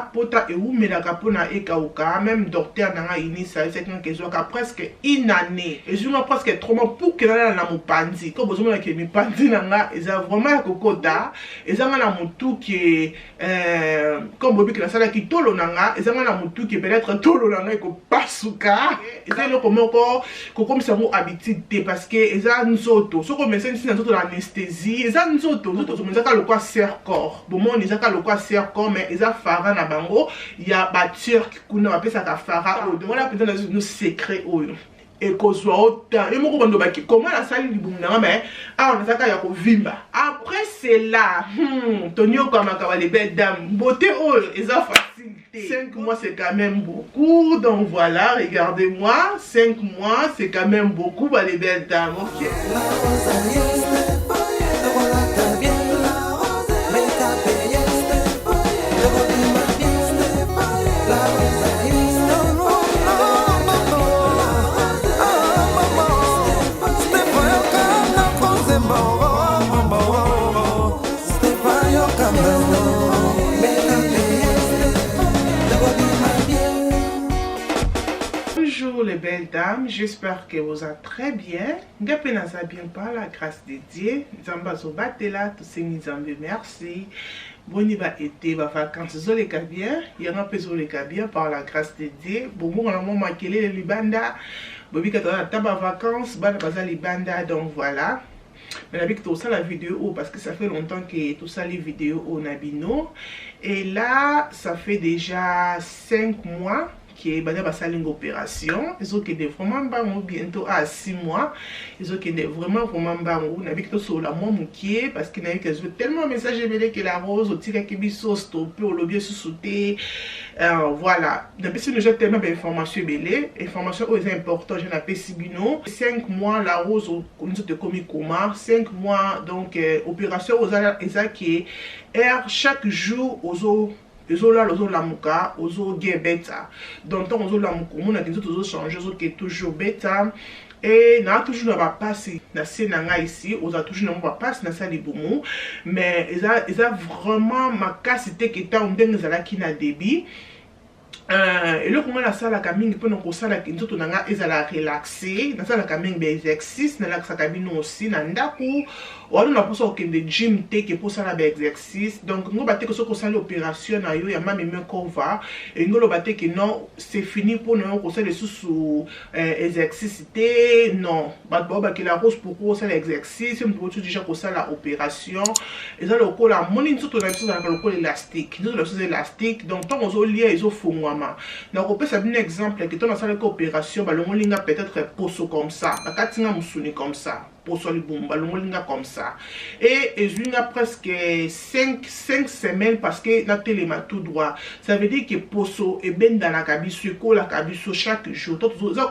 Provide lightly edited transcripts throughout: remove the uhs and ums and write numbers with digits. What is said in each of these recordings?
pota et où melaka pona ekauka même docteur nanga inisa c'est que zoka presque une année et je me presque trop pour que na mopandi ko bozomona ke mipandi nanga eza vraiment kokota eza na mutu qui comme bobi que la sala ki tolo nanga eza na mutu qui peut-être tolo nanga ko pasuka eza le komoko ko comme ça mo habitude parce que eza nzoto soko médecin si nzoto l'anesthésie eza nzoto zo ka le quoi serre corps bon mon eza ka le quoi serre corps mais eza fara na bango ya ba turc kuna ba pesa ka fara o donc on a peut-être nos secrets o et ko zo autant et moko bando ba ki comment la salle libum na mais on a ya ko vimba après c'est là tonio comme ka les belles dames beauté o eza facilité 5 mois c'est quand même beaucoup donc voilà regardez-moi 5 mois c'est quand même beaucoup bah les belles dames OK. Bonjour les belles dames, j'espère que vous êtes très bien. Ngapé naza bien par la grâce de Dieu. Zamba zo batela, tous ces nizambe merci. Boni va été va vacances zo les bien, yanga peso les bien par la grâce de Dieu. Bomo on a mo makele le libanda. Bobi katana taba vacances, bana baza libanda donc voilà. Mais avec tout ça la vidéo parce que ça fait longtemps que tout ça les vidéos au Nabino et là ça fait déjà 5 mois qui est une opération. Ils ont été vraiment bientôt à 6 mois. Ils ont été vraiment on a vu que sur la moi moukier parce qu'il y a eu tellement de messages que la rose au tir qui biso stoppé au lobby sous sauter. Voilà. Depuis que j'ai tellement d'informations belé, informations importantes, j'ai appelé Sibino. 5 mois la rose nous te commis comment 5 mois donc opération aux qui est chaque jour aux ezola la muka ozo ge beta donc on ozo la muka on a dit ozo changer ozo qui est toujours beta et na toujours na passe na senanga ici oza toujours na passe na sali bomo mais eza vraiment ma capacité qui ta ndenge zala ki na débit et le comment la salle à camingue pendant qu'on salle qui nzoto nanga ezala relaxer na salle à camingue be exercice na la cabine aussi na ndaku on a pour ça au de gym te que pour ça la exercice donc ngo batte que ce qu'on salle opération na yo ya mami me kova et ngo lo batte que non c'est fini pour nous qu'on salle sous exercice te non ba que la rose pour ça l'exercice on peut déjà qu'on salle la opération et ça le col la moni nzoto na biso na le col élastique nzoto la chose élastique donc tant on zo lié ils ont fongwa donc on peut savoir un exemple que ton salle opération balongo linga peut-être poso comme ça bakatinga musuni comme ça poso libum balongo linga comme ça et je linga presque 5 semaines parce que na téléma tout droit ça veut dire que poso et ben dans la kabiso ko la kabiso chaque jour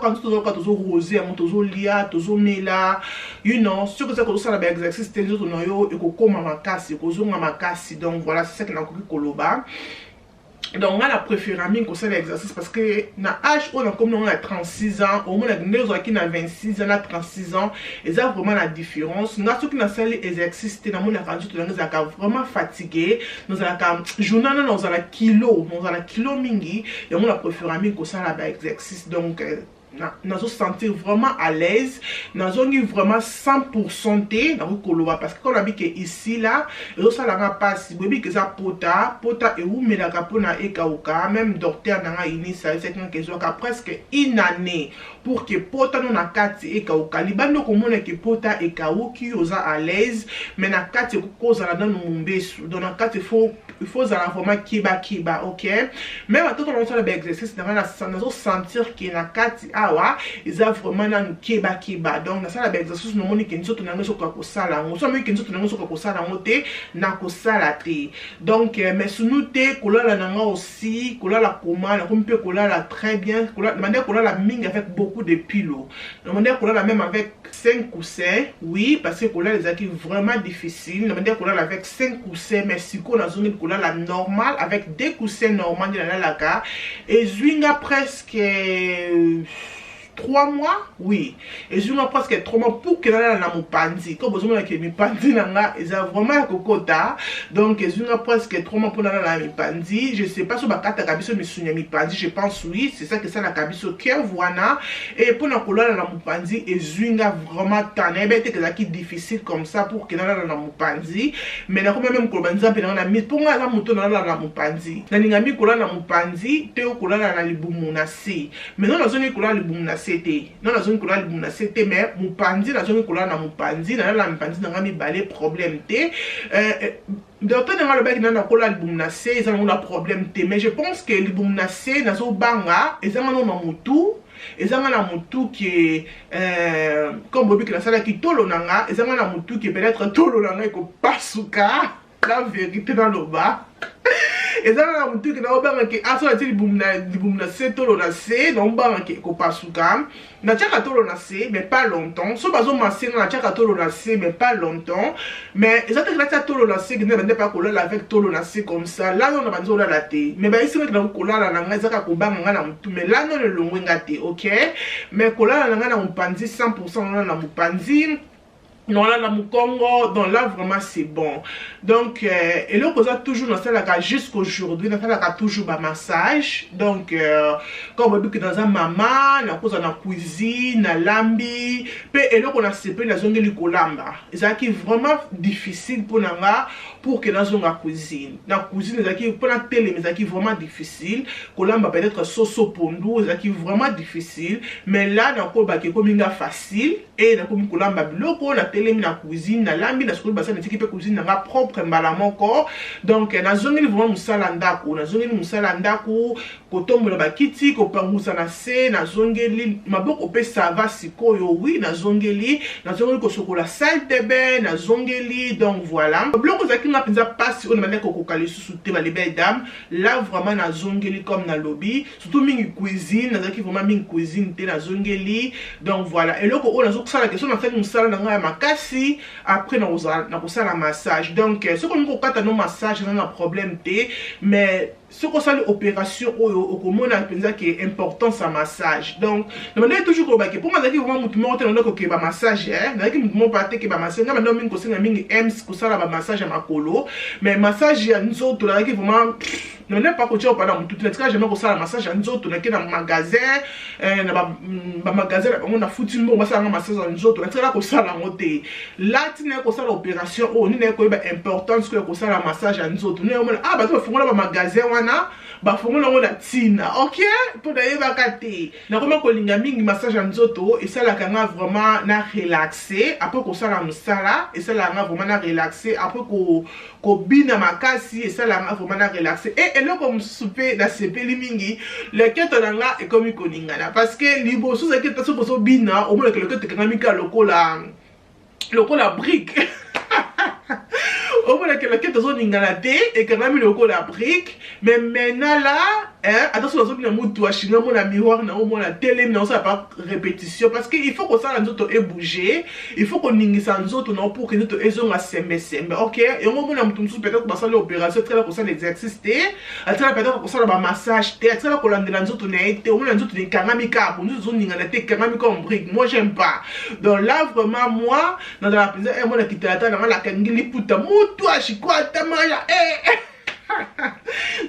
quand tu rosé montozo lia tozo mela you know ce que ça ko ça la exercice tenzo to noyo e ko koma makasi ko zonga makasi donc voilà c'est ça que na ko koloba. Donc on a la préférée qu'on fait l'exercice parce que na âge on a comme on a 36 ans au moins les qui na 26 ans à 36 ans et ça vraiment la différence na ceux qui na salle exercice na mon rendu tout nous a vraiment fatigué nous a journal nous a la kilo mingi et on a préféré qu'on ça la exercice donc nous allons sentir vraiment à l'aise, nous allons vraiment 100% dans le coloba parce que quand on a vu que ici là, et ça la pas si bébé que ça pota et où mais la capona et kauka même docteur n'a initié c'est que ça presque une année pour que pota non na kati et kauka libano comme on est que pota et kauki osa à l'aise mais na kati cause la dans mumbesu dans na kati il faut vraiment kiba OK même à tout on va faire exercice nous allons sentir que na kati awa ils ont vraiment na kiba donc na sala exercice no moni kenzo to nanga soka ko sala ngo so me kenzo to nanga soka ko sala ngote na ko sala te donc mais sunu te kolala nanga aussi kolala comment na kompe kolala très bien kolala manière kolala ming avec beaucoup de pilots la manière kolala même avec 5 coussins oui parce que kolala les acquis vraiment difficile la manière kolala avec 5 coussins mais si ko na zone kolala normal avec 2 coussins normal de la laka et zwinga presque 3 mois, oui. Et je presque 3 mois pour que na mupandi. Comme vous avez mi pandi nanga, ils ont vraiment kokota. Donc je presque 3 mois pour na mi pandi. Je sais pas si bakata kabiso mi sunya mi pandi, je pense oui, c'est ça que ça na kabiso cœur voilà. Et pour na kolala na mupandi et zwinga vraiment tané, ben c'est que ça qui difficile comme ça pour que na mupandi. Mais na comme même kolbanza pe na mi pour na muto na mupandi. Na ninga mi kolala na mupandi, te kolala na libumu na si. Mais non na zone kolala libumu na CT. Non la zone kolala libumu na CT mais mupandi la zone kolala na mupandi na la mupandi na ngami balé problème té. Docteur dans le bec na kolala libumu na C, ils ont un problème té mais je pense que libumu na C na zo banga, ils ont un mutu. Et ça na mutu qui est comme Bobby qui la sala qui tolo nanga, et ça na mutu qui peut-être tolo nanga et ko pasuka la vérité dans le bas. Et ça na mutu qui na obanga qui aso ti libumu na C tolo na C, donc banga qui ko pasuka. Na tchaka tolo na C mais pas longtemps. So bazo masé na tchaka tolo na C mais pas longtemps. Mais exactement que la tolo na C qui ne pas coller avec tolo na C comme ça. Là on a banzo la laté. Mais ba ici que na coller na nga zaka ko banga na mutu mais là non le longue ngate, OK? Mais coller na nga na mupandi 100% na mupandi. Non là dans mon Congo, donc là vraiment c'est bon. Donc et là on a toujours dans ça là jusqu'aujourd'hui, dans ça là toujours ba massage. Donc comme on dit que dans un maman, na cause na cuisine, na lambi, et là on a séparé la zone de kolamba. C'est qui vraiment difficile pour nanga pour que dans zone la cuisine. La cuisine c'est qui pour la télé mais c'est qui vraiment difficile. Kolamba peut-être soso pondu, c'est qui vraiment difficile, mais là dans ko ba qui comme facile et dans comme kolamba biloko na na cuisine na lambi na sukulu basa na tiki pe cuisine na propre mbala moko. Donc na zongi vraiment musala ndako, na zongi musala ndako kotombola bakiti ko pangusa na se na zongeli maboko pe ça va sikoyo oui na zongeli ko sokola salle de bain na zongeli. Donc voilà bloko za kinga penza passe on mane ko kokali sous te ba les belles dames là vraiment na zongeli comme na lobby surtout mingi cuisine na zaki vraiment mingi cuisine te na zongeli. Donc voilà et loko on a zo sala question na fait musala na nga ma si après on a la massage. Donc ce qu'on nous quand on massage on a un problème té mais ce qu'on ça l'opération au comment on a pensé qui est important ça massage. Donc on est toujours pour moi ça qui vraiment mutu mo tena ko ke ba massage hein na ki mutu mo pa te ke ba massage na ndo mingi ko senga mingi ems ko sala ba massage à makolo mais massage ya nzoto la ki vraiment non n'est pas coaché au pendant tout le temps jamais ko sala massage ya nzoto na ki na magasin na ba magasin on a foutu mo ça na massage ya nzoto na tsala ko sala ngote là tu n'es ko sala opération o ni ne ko ba importance ko sala massage ya nzoto ne mo ah ba to fungola ba magasin wana ba fungola ngo na tina OK pour d'ailleurs ba kate na koma ko linga mingi massage ya nzoto et ça la kanga vraiment na relaxer après ko sala musala et ça la nga vraiment na relaxer après ko bina makasi et ça la nga vraiment na relaxer et là comme souper na sepeli mingi le keto nga et comme ko ningana parce que liboso ça keto so bina au moins que le keto kanga mika lokola brique. Au moins que la quête de zone ingalate et que la mis le la brique mais maintenant là attention aux autres mots toi chinois mon miroir na au moins la télé mais on ça pas répétition parce que il faut que ça les autres et bouger il faut qu'on ningi ça les autres non pour que nous autres ils ont à sembe OK et on va nous tout peut-être que ça l'opération très pour ça l'exercice té très peut-être pour ça le massage té très pour l'anglais les autres n'était au moins les autres des kangamika pour nous zone ingalate kangamika en brique moi j'aime pas donc là vraiment moi dans la prison et moi la quitter la kangili puta toi chikwata maya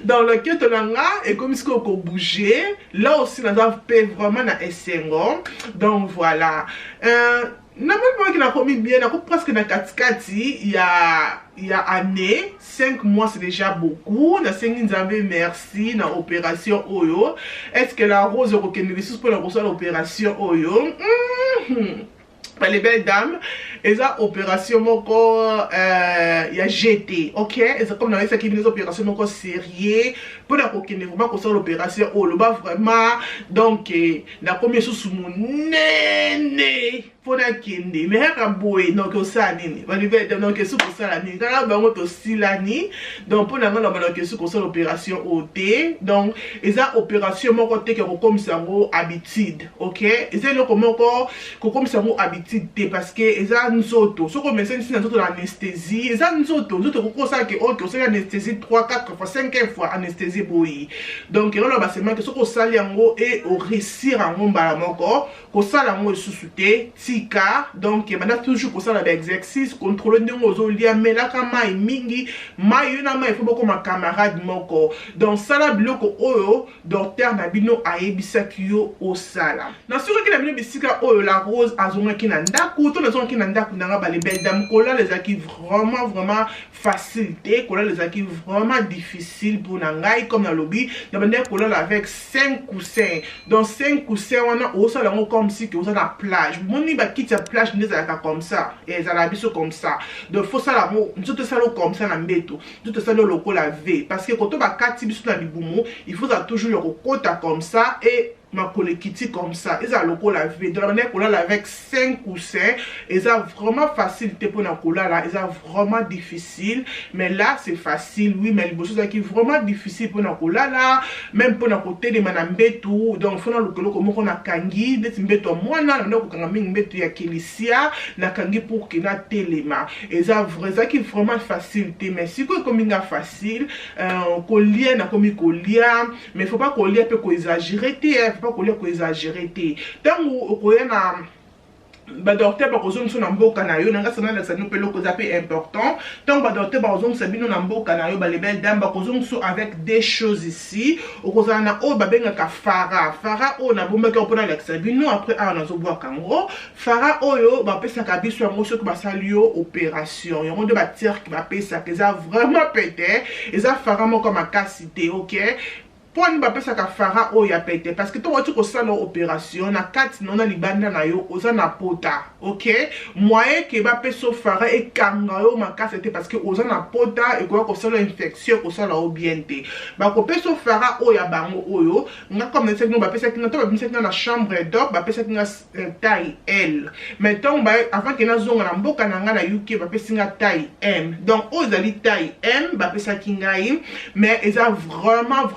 dans le quête langa et comme si qu'on bouger là aussi on a vraiment na essengo. Donc voilà normalement qu'il a commis bien na presque na katikati il y a année 5 mois c'est déjà beaucoup na 5 nzambe merci na opération oyo est-ce que la rose reconnaît les sous pour la opération oyo les belles dames et ça opération moko il y a GT OK et ça comme dans les équipes des opérations moko sérieux pour la coquine vraiment comme ça l'opération oh le bas vraiment donc na combien sous mon nene pour la kinde mais à boy donc ça nini va lever donc que sous ça la nini quand ba moto silani donc pour la que sous ça l'opération OT donc et ça opération moko te que comme ça ngo habitude OK et c'est le comment comme ça ngo habitude parce que et ça nzoto so comme ça ici nzoto l'anesthésie et ça nzoto ko ça que OK ça l'anesthésie 3 4 fois 5 fois anesthésie te boyi. Donc on va seulement que ce qu'on sali yango et au réussir en mbala moko ko sala yango susute tika. Donc bana toujours ko sala ba exercice contrôler ndongo zo lia melaka mai mingi mai na mai faut beaucoup ma camarade moko. Donc sala biloko oyo docteur na bino ayebisaki yo au sala. Na sura ki na bino bisika oyo la rose azonga ki na ndaku to na zonga ki na ndaku nanga ba les belles dames kola les aki vraiment facilité kola les aki vraiment difficile pour nangai comme na lobby na bande kola avec 5 coussins. Donc 5 coussins wana o sala ngo comme si que vous êtes à la plage. Moni ba quitte la plage ne za comme ça et za la biso comme ça. Donc faut ça la mo tout ça comme ça na mbeto. Tout ça le loco la V parce que quand on va kati biso na libumu, il faut toujours le kokota comme ça et ma collègue comme ça, ils ont le col à vie. De la manière qu'on l'a avec 5 coussins, ils ont vraiment facilité pour la cola là, ils ont vraiment difficile. Mais là c'est facile, oui, mais les choses qui vraiment difficile pour la cola là, même pour la côté de madame Betou. Donc faut le colo comme on a kangi, des Betou moi là, on a kangi Betou ya Kilicia, na kangi pour qu'il na téléma. Ils ont vraiment facilité, mais si comme il a facile, collier na comme collier, mais faut pas collier peut qu'on exagérer pas qu'on exagérer tant où na ba docteur ba kozong so na mboka na yo nanga sana la sanu pelo ko zape important tant ba docteur ba kozong sabino na mboka na yo ba les belles dames ba kozong so avec des choses ici o kozana na o ba benga ka fara o na bomba ko pona la sabino après a na zo boa kango fara oyo ba pesa ka biso ngo so ko ba salio opération yo de ba tir ki ba pesa que ça vraiment pété et ça fara mo comme capacité OK. Pour ne pas ça fara o ya pété parce que toi tu as une opération na 4 non libanda na yo oza na pota OK moyen que ba peso fara et kanga yo makasa c'était parce que oza na pota et quoi ko sala infection ko sala o bienté ba ko peso fara o ya bango oyo nga comme ça nous ba pesa kinga to ba pesa na chambre d'or ba pesa kinga taille L mais donc ba avant que na zonga na mboka na nga na UK ba pesa kinga taille M donc ozali taille M ba pesa kinga mais ils ont vraiment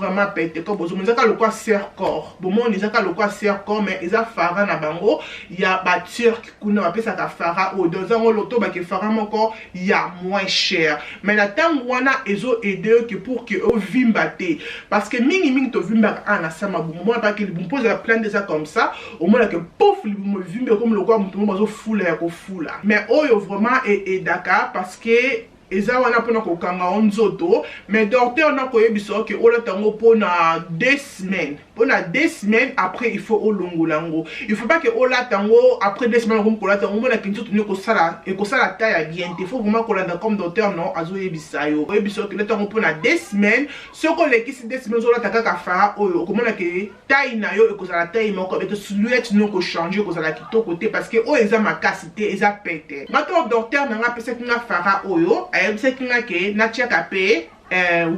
comme vous avez le quoi serre corps bon moi on disait le quoi serre corps mais ils a fara na bango il y a bâtir qui kuna appelle ça ka fara au dans un loto ba que fara encore il y a moins cher mais la temps wana ezo aider que pour que au vimbate parce que mingi to vimba ana sama bon moi pas que bon pose la plein de ça comme ça au moins que pouf me vimbe comme le quoi mon bazo foula ya ko foula mais oyo vraiment et Dakar parce que eza wana pona ko kanga onzoto mais docteur na ko yebiso que ola tango pona 2 semaines pona 2 semaines après il faut olongolango il faut pas que ola tango après 2 semaines comme kola tango mona kinzo tuni ko sala et ko sala taille bien il faut vraiment ko la comme docteur non azo yebisa yo yebiso que le tango pona 2 semaines ce ko le kisi 2 semaines ola taka fara oyo ko mona que taille na yo et ko sala taille moko et silhouette non ko changer ko sala kito côté parce que o eza makasité eza pété maintenant docteur na nga pesa kinga fara oyo ayebisa kinga ke na cheka pe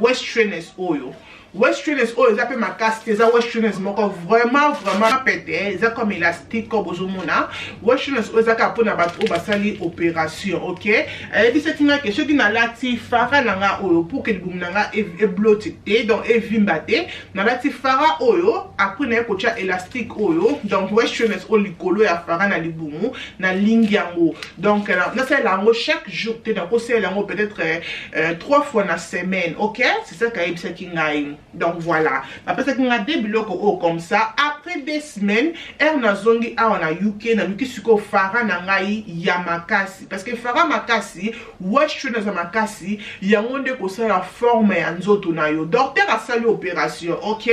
Westerners oyo Westerners oyo eza pe makasi eza Westerners moko vraiment pété eza comme élastique comme bozomona Westerners oyo eza ka pona bato o basali opération OK ayebisa kinga ke soki na lati fara nanga oyo pour que libum nanga e blotte donc e vimbate na lati fara oyo après na ko tia élastique oyo donc Westerners o likolo ya fara na libumu na lingi yango donc na ça lango chaque jour te na ko c'est lango peut-être 3 fois na semaine OK c'est ça kayebisa kinga donc voilà après ça qu'on a des biloko comme ça après 2 semaines elle na zongi a na UK suko fara na ngai ya makasi parce que fara makasi Westerners makasi yango nde ko sala forme ya nzoto na yo docteur a sali opération OK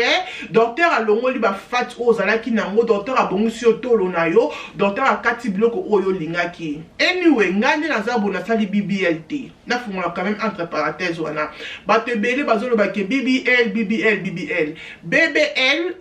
docteur a longoli ba fat ozalaki nango docteur a bongisi otolo na yo docteur a kati biloko oyo lingaki anyway ngandi na zabo na sali BBLT na fungola quand même entre parenthèses wana ba te bele bazolo ba ke BBL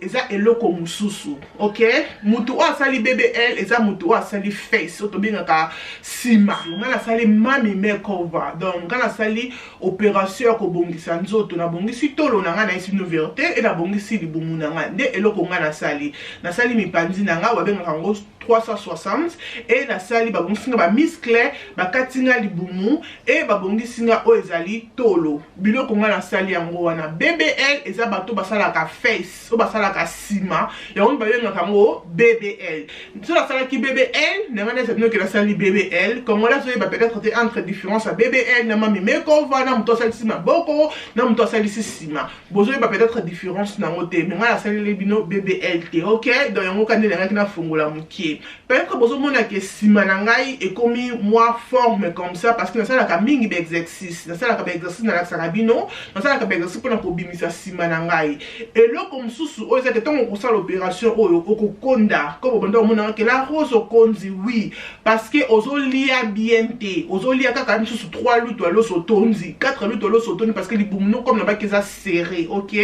eza eloko mususu OK mutu o asali BBL eza mutu o asali face to binga ka sima ngana sali mami makeover donc ngana sali opération ko bongisa nzoto na bongisi tolo na ngana isi nouveauté et na bongisi libumu na ngana nde eloko ngana sali na sali mipanzi na nga wa benga kango 360 et na sali ba bongisinga ba muscle ba katinga libumu et ba bongisinga o ezali tolo biloko ngana sali yango wana BBL eza bato basala ka face o basala ka sima yango bayengaka yango BBL. So la sala ki BBL nanga c'est que la sali BBL comme là so ba peut-être entre différence à BBL na mami meko va na mto sali sima boko na mto sali sima bozo ba peut-être différence na ngote mais nga la sali le bino BBLT. OK, donc yango kande nanga kina fungola mukie peut-être bozo mona ke sima na ngai et commis moi forme comme ça parce que na sala ka mingi be exercice na sala ka be exercice na la sarabino na sala ka be exercice pour na ko bimisa sima na ngai et lo comme susu o ezaka tongo ko sala opération oyo okokonda ko bondo mona ke la rose konzi oui parce que ozolia bien te ozolia kaka misusu 3 luto loso tonzi 4 luto loso tonzi parce que les boumno comme na ba keza serré. OK,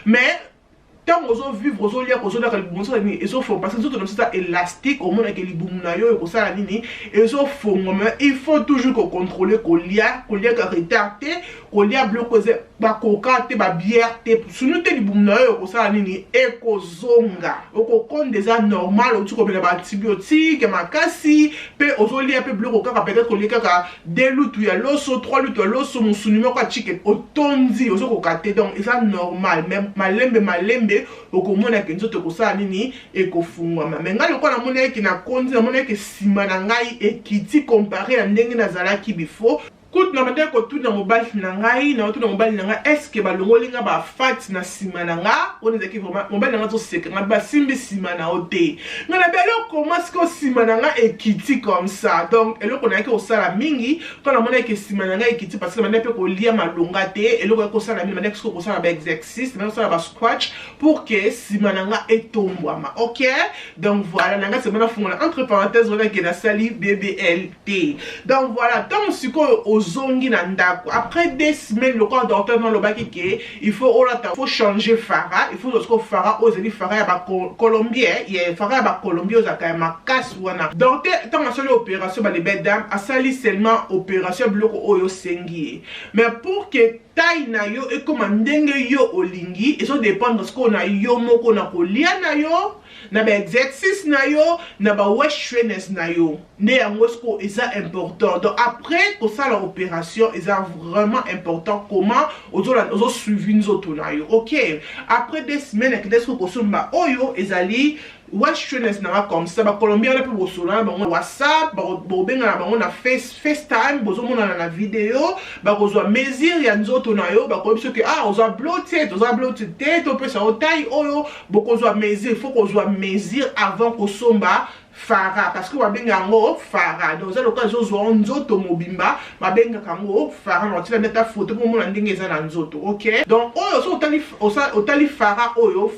mais tant ozo vivre ozo lia ozo na kalibonso ni ezo fond parce que tout ça élastique au monde que les boumna yo ko sala nini ezo fond mais il faut toujours ko contrôler ko lia ka retardé ko lia bloquer ba coca te ba bière te sunu te li boumna yo ko sala nini e ko zonga ko konde déjà normal o tu ko ba antibiotique makasi pe ozo lia pe bloquer ka peut-être ko lia ka 2 lutu ya loso 3 lutu ya loso musuni moko chicken otonzi ozo ko kate donc ça normal même malembe okomona ke nzoto kosala nini ekofungwama mais ngai lokona mona eki na konzi na mona eki sima na ngai ekiti comparé à ndenge nazalaki before. Kout na mate ko tout na mobile na ngai na tout na mobile na ngai est-ce que balongoli nga ba fat na sima na nga on ezaki vraiment mobile na nga to seka nga ba simbi sima na ote mais na belo comment est-ce que sima na nga ekiti comme ça donc eloko na yaki osala mingi quand na mona ke sima na nga ekiti parce que mane pe ko lia malonga te eloko ko sala mingi mane ko sala ba exercice mane sala ba squat pour que sima na nga etombwama. OK, donc voilà na nga c'est maintenant fond entre parenthèses on a que na sali BBLT. Donc voilà donc siko zongi na ndako après 2 semaines le corps docteur non le baki ke il faut changer Farah, il faut que Farah ozeli Farah ya ba colombien ya Farah ya ba colombien ozaka ma casse wana donc tant na solo opération ba les belles dames a sali seulement opération bloco oyo sengi mais pour que taille na yo et comme ndenge yo olingi et ça dépend de ce qu'on a yo moko na kolia na yo na ba exercice na yo na ba wellness na yo ne yango sko eza important donc après ko ça l'opération eza vraiment important comment ozo suivi nzoto na yo. OK, après 2 semaines que desko ko sumba oyo ezali wellness na comme ça ba colombien na pe bosola ba WhatsApp ba benga na na FaceTime bozo mona na vidéo ba kozwa mesure ya nzoto na yo ba ko biso ke ozo bloquer te to pesa o taille oyo bokozwa mesure faut kozwa mesure avant ko somba Farah parce que wabenga ngo Farah donc ça l'occasion zo nzoto mobimba wabenga kango Farah no tila meta photo pour mon ndenge za na nzoto. OK, donc oyo so otali Farah oyo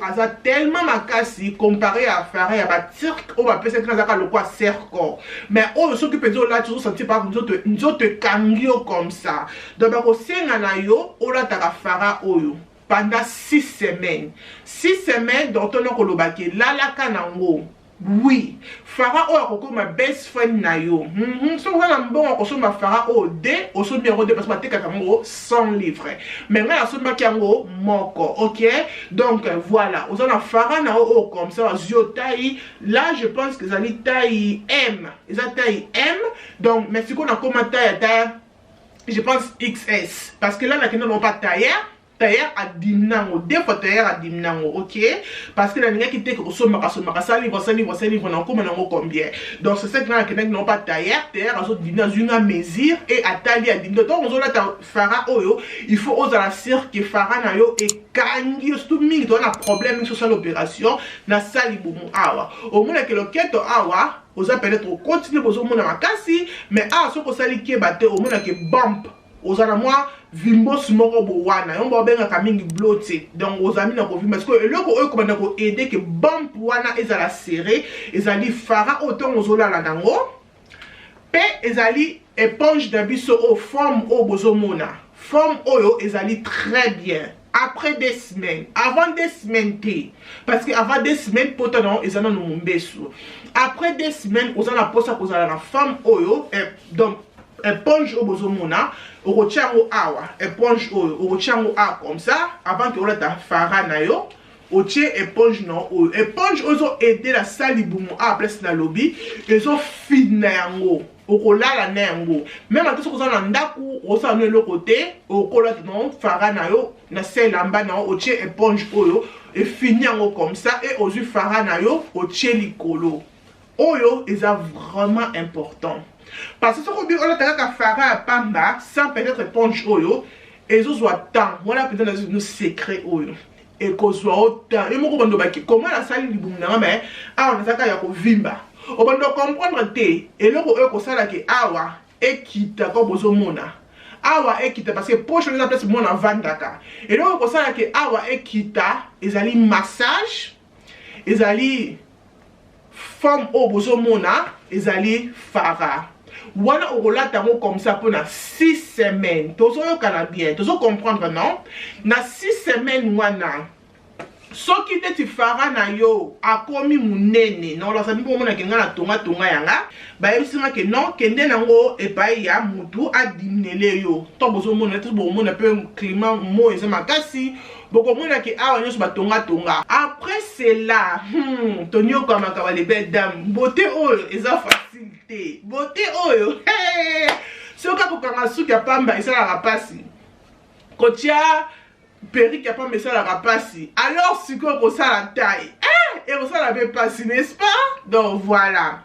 aza tellement makasi comparé à Farah ya ba turc o ba pesa kana za le quoi cerco mais oyo so que pezo là tu sentir par nzoto kangio comme ça donc ba ko senga na yo ola ta Farah oyo pendant 6 semaines donc on ko lobaki la kanango. Oui, Farah o ma best friend na yo. So wana mbongo ko so ma Farah o de o so bien de parce que teka kango 100 livres. Mais nga so ma kango moko. OK, donc voilà, on a Farah na o comme ça yo taille là je pense que ça li taille M. Ils a taille M. Donc mais si qu'on a comme taille je pense XS parce que là la kena non pas taille à dimnango deux fois à dimnango. OK, parce que la ligne qui était que ça livre na comme nango combien donc c'est ça que là que non pas tailleur à autres dimna une mesure et à taille à dimna donc on a ta Farah oyo il faut oser la sire que Farah na yo et kangi tout mingi to na problème sur l'opération na sali boum awa au moins que le keto awa oza peut-être continuer bozo mona makasi mais ce ko sali ke baté au moins que bump ozana moi vimbo smoko bo wana yomba benga kamingi bloté donc ozami na ko vimba parce que eloko oyo komanda ko aider que bump wana ezala serré ezali Farah autant ozola la nango pe ezali éponge d'abisso au forme au bozomona forme oyo ezali très bien après 2 semaines avant 2 semaines parce que avant 2 semaines potano ezana no mbeso après 2 semaines ozana posa kozala na femme oyo donc éponge au bozomona ochango awa éponge au ochango a comme ça avant que on ta Farah na yo otie éponge non oyo éponge ozo aider la salibumu à place na lobby ezo fina yango okolala na yango même à tout ce que na ndaku osa no le côté okola non fara na yo na selamba na otie éponge oyo et fini yango comme ça et ozu fara na yo otie likolo oyo est vraiment important parce que ce qu'on dit on a taka fara pamba sans peut-être éponge oyo ezo soit temps voilà peut-être nos secrets oyo et qu'on soit autant et mon commando baki comment la salle libumu na mais ah on a ça ya ko vimba on doit comprendre te et le ko sala ke awa ekita ko bozo mona awa ekita parce que poche na place mona vandaka et le ko sala ke awa ekita ezali massage ezali forme au bozo mona ezali fara wana okolata ngo comme ça pendant 6 semaines tozo yokana bien tozo comprendre non na 6 semaines wana soki te ti fara na yo akomi munene non la sabi mona ke ngana tonga yanga ba yebisima ke non kende nango epai ya mutu adimnele yo to bozo mona to bo mona pe climat mo eza makasi boko mona ke awa nyoso batonga après cela tonyo kama ka les belles dames beauté oyo eza facilité beauté oyo soka kokanga suki ya pamba esalaka pasi kotia perruque ya pamba esalaka pasi alors sikoyo kosala taille et kosala pe pasi n'est-ce pas donc voilà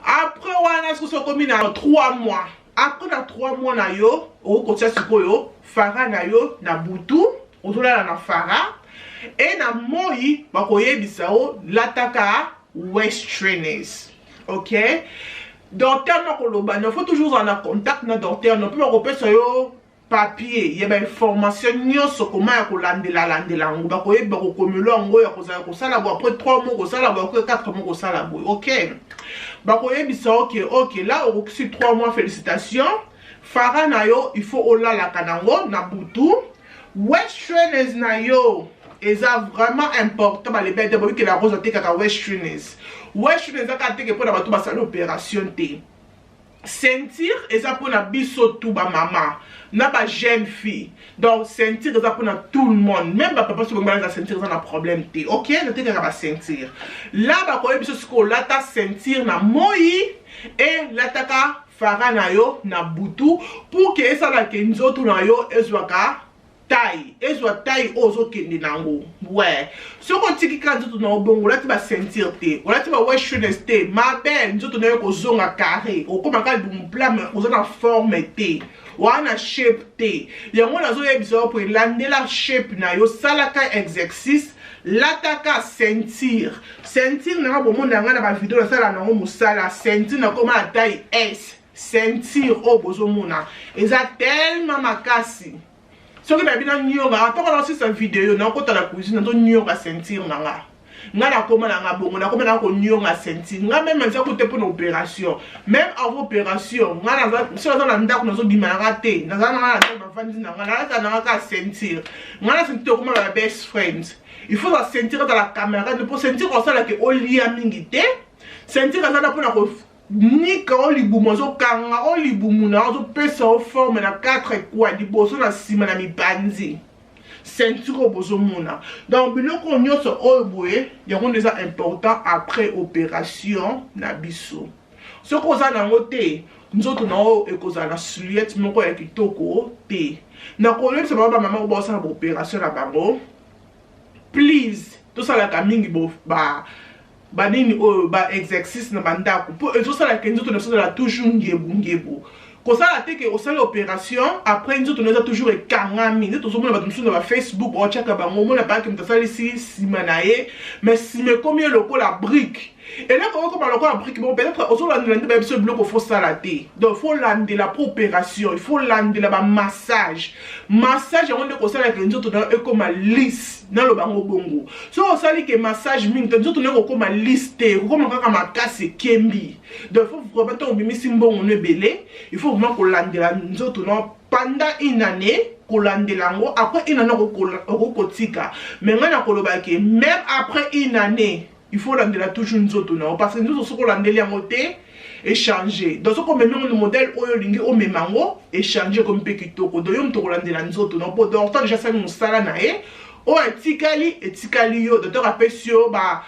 après wana soki sokomi na 3 mois après na 3 mois na yo okokotia sikoyo fara na yo na butu ozolala na fara et na moi bakoyebisa o lataka waist trainers ok docteur na koloba il faut toujours en contact na docteur no peut repesa yo papier ya ba information nyonso comment ya kolandela ngo bakoyeba kokomelo ngo ya kosala bo après 3 mois kosala bo après 4 mois kosala bo ok bakoyebisa ok là au 3 mois félicitations fara na yo il faut olala kanango na butu waist trainers na yo eza vraiment important ba les bêtes de que la rose kaka waist trainers aka teke pour na bato basala opération te sentir eza pour na biso tout ba mama na ba jeune fille donc sentir eza pour na tout le monde même ba papa so ngala sentir eza na problème te ok na teke ka ba sentir là ba ko biso siko lata sentir na moi et lataka fara na yo na butu pour que esa la ke nzoto na yo ezwaka taille ezwa taille ozo kende nango ouais soko tiki kanzo to na obongo lati ba sentir te lati ba waist trainers te ma belle nzoto na yo ko zonga carré okoma ka bum plan ozo na forme te wana shape te yango nazo yebisa pour landela shape na yo salaka exercice lataka sentir na bo monde nga na ba vidéo na sala na musala sentir na koma la taille S sentir o bozo mona eza tellement makasi. Ce que je veux dire, c'est cette vidéo, dans la cuisine, je sentir nga comment na bongo na comment na ko nyonga sentir nga même ça côté pour l'opération même avant opération nga na so na ndako na zo bimara te na za na vandi na ka sentir nga na sentir comme la best friends il faut la sentir dans la caméra pour sentir comme ça là que olia mingi te sentir ça na pour na ko ni ka olibumu zo kanga olibumu na zo pesa o forme na 4 kwa liboso na sima na mibanzi ceinture bozo mona donc biloko nyonso oyo boye yango déjà important après opération na biso soko oza nango te nzoto na oyo ekozala na silhouette moko ya kitoko te na kolebisa baba mama ko bosala ba opération na bango please tosalaka mingi ba nini oyo ba exercice na bandako po ezosala ke nzoto na biso ezala toujours ngebu kosala te ke osala opération après nzoto na eza toujours ekangami nde tozomona bato mosusu na ba Facebook otiaka bango omona pareke moto asalisi nsima na ye mais nsima ekomi ye lokola brique eloko okoma lokola brique bon peut-être ozolandela nde bayebiso biloko fo sala te donc fo landela po opération il faut landela bamassage yango nde kosalaka nzoto na yo ekoma lisse naloba yango bongo so osali ke massage mingi te nzoto na yo kokoma lisse te kokoma kaka makasi ekembi donc faut vraiment to obimisi mbongo no ebele il faut vraiment kolandela nzoto na yo pendant une année kolandela yango après une année okokotika mais nga na koloba ke même après une année il faut landela toujours nzoto na yo parce que nzoto soko landeli yango te échanger donc soko memeli le modèle oyo lingi o memango échanger comme pe kitoko donc yo mto kolandela nzoto na po donc déjà ça musala na ye oh etikali yo docteur apesi yo ba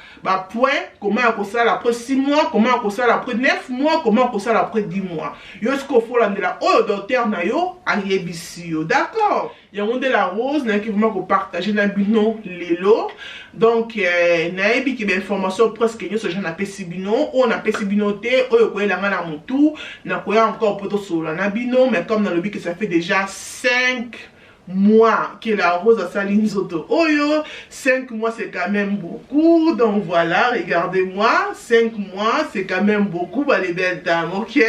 point comment akosala après 6 mois, comment akosala après 9 mois, comment akosala après 10 mois. Yo ce qu'il faut landela oh docteur na yo ayebisi yo, d'accord. Yango de la rose na ki vraiment ko partager na bino lelo. Donc na yebi ki ba information presque nyo so jean apesi bino, on apesi bino te, oyo ko elanga na mutu, na ko ya encore poto solo na bino, mais comme dans le but que ça fait déjà 5 mois que la rose a sali nzoto oyo, 5 mois c'est quand même beaucoup. Donc voilà, regardez-moi, 5 mois c'est quand même beaucoup, bah les belles dames, ok.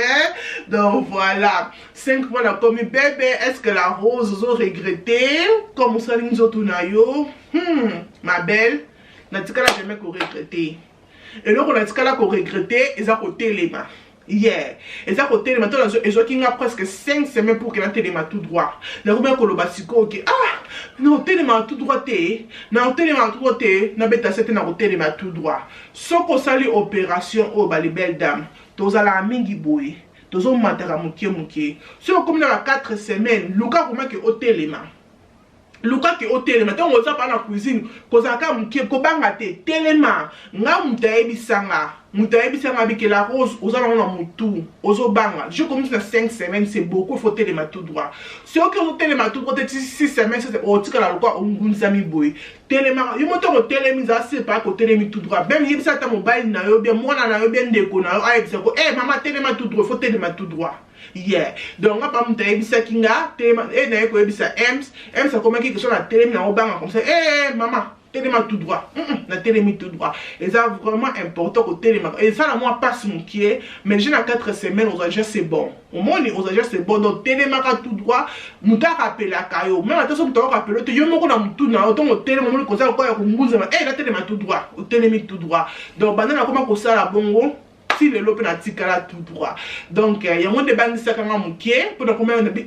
Donc voilà, 5 mois là comme bébé. Est-ce que la rose a regretté comme sali nzoto na yo? Ma belle, na tika la jamais qu'on regretter. Et donc on a tika la qu'on regretter, ils a côté les mains. Yeah, et ça côté les matins ils ont presque 5 semaines pour que la téléma tout droit. La rumeur que le basico ok non téléma tout droit non téléma tout droit na beta c'était na téléma tout droit. Sauf qu'on sali opération au les belles dames. Tous à la mingi boy. Tous au matara mukie. Sur comme dans 4 semaines, Luka comment que au téléma. Luka ke hôtel maintenant on va pas na cuisine kozaka mukie ko banga te telema nga mutaebisanga bike la rose ozana na mutu ozo banga je commence na 5 semaines c'est beaucoup, il faut telema tout droit si ok on telema tout droit 6 semaines c'est o tika la lokwa ongunzami boy telema yo moto ko telemi za c'est pas ko telemi tout droit même yebisa ta mobile na yo bien mwana na yo bien ndeko na yo ayebisa ko maman telema tout droit, il faut telema tout droit. Yeah, donc on va pas me bisa kinga, téléma, na yeko bisa ems a comment quelque chose na télémi na obanga comme ça, maman, téléma tout droit, na télémi tout droit. Et ça vraiment important que téléma. Et ça la moi passe mon pied, mais j'ai na 4 semaines aux agents c'est bon. Au moins aux agents c'est bon, donc téléma tout droit, muta rappelle la kayo. Même attention muta rappelle, te yo moko na mutu na autant au téléma mo ko ça ko ya ko nguza, na téléma tout droit, au télémi tout droit. Donc banana comment ko ça la bongo. Si le lope na tikala tout droit. Donc il y a moins de bandes ça quand même pour comment on a dit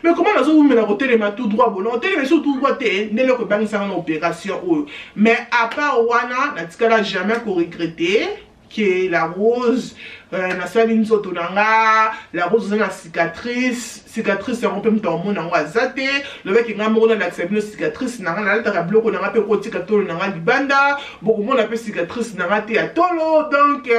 mais comment on a zo me na côté les tout droit bon on télé sur tout droit té ne le ko bandes ça en opération mais à part wana na tikala jamais qu'on regretter que la rose na sali nzoto nanga la rose na cicatrice c'est un peu mon nango azate le mec nga moko na l'accepter cicatrice nanga na la bloco nanga pe ko tika tolo nanga libanda beaucoup mon appelle cicatrice nanga te ya tolo donc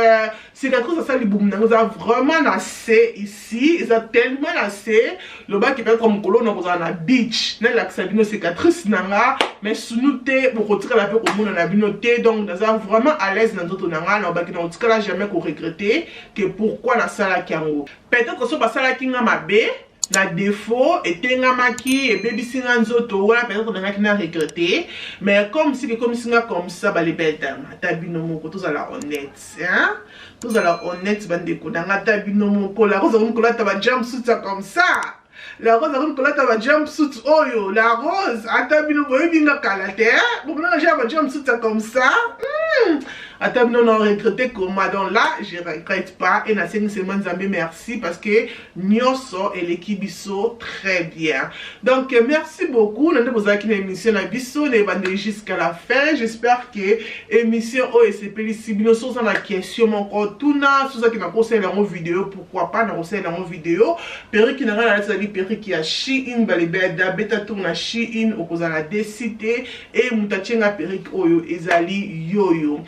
cicatrice ça li boum nanga vraiment assez ici ça tellement assez le mec qui fait comme colo na beach na l'accepter cicatrice nanga mais sunute beaucoup tika la pe ko mon na binoté donc ça vraiment à l'aise dans nzoto nanga na ba ki na tika la jamais ko regretter que pourquoi la sala kiango peut-être que so ba sala kinga mabe na défaut et maki et baby singa nzoto wala peut-être que na regretter mais comme si singa comme ça ba les belles dames tabino moko tous à la honnête hein tous à la honnête bande ko na tabino moko la rose on ko la taba jumpsuit comme ça. La rose on ko la taba jumpsuit oyo la rose atabino boy binga kala te bon na j'ai un jumpsuit comme ça. Attends, non, regretter comme madame là, je regrette pas. Et na semaine zambi merci parce que Nyoso et l'équipe biso très bien. Donc merci beaucoup. Nous avons une émission na biso, les bandés jusqu'à la fin. J'espère que émission OSP ici bien sur la question encore tout na sur ça qui m'a conseillé dans vidéo. Pourquoi pas dans conseillé dans vidéo. Perry qui n'a rien à dire, Perry qui a Shein balibeda beta tourna Shein au cause la décité et mutachenga Perry oyo ezali yoyo.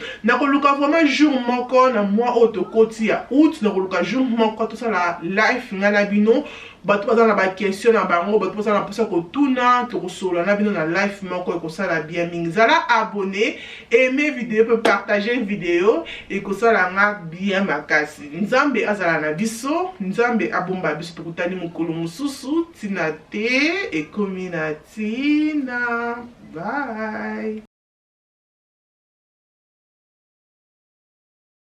Luka vraiment jour moko na mois autokoti ya août na luka jour moko tout ça la life ngana bino bato baza na ba question na bango bato baza na posa ko tuna to solo na bino na life moko ko sala bien mingi zala abonné aimer vidéo peut partager vidéo et ko sala nga bien makasi nzambe azala na biso nzambe abomba biso tukutani mukulu mususu tina te e kominatina bye.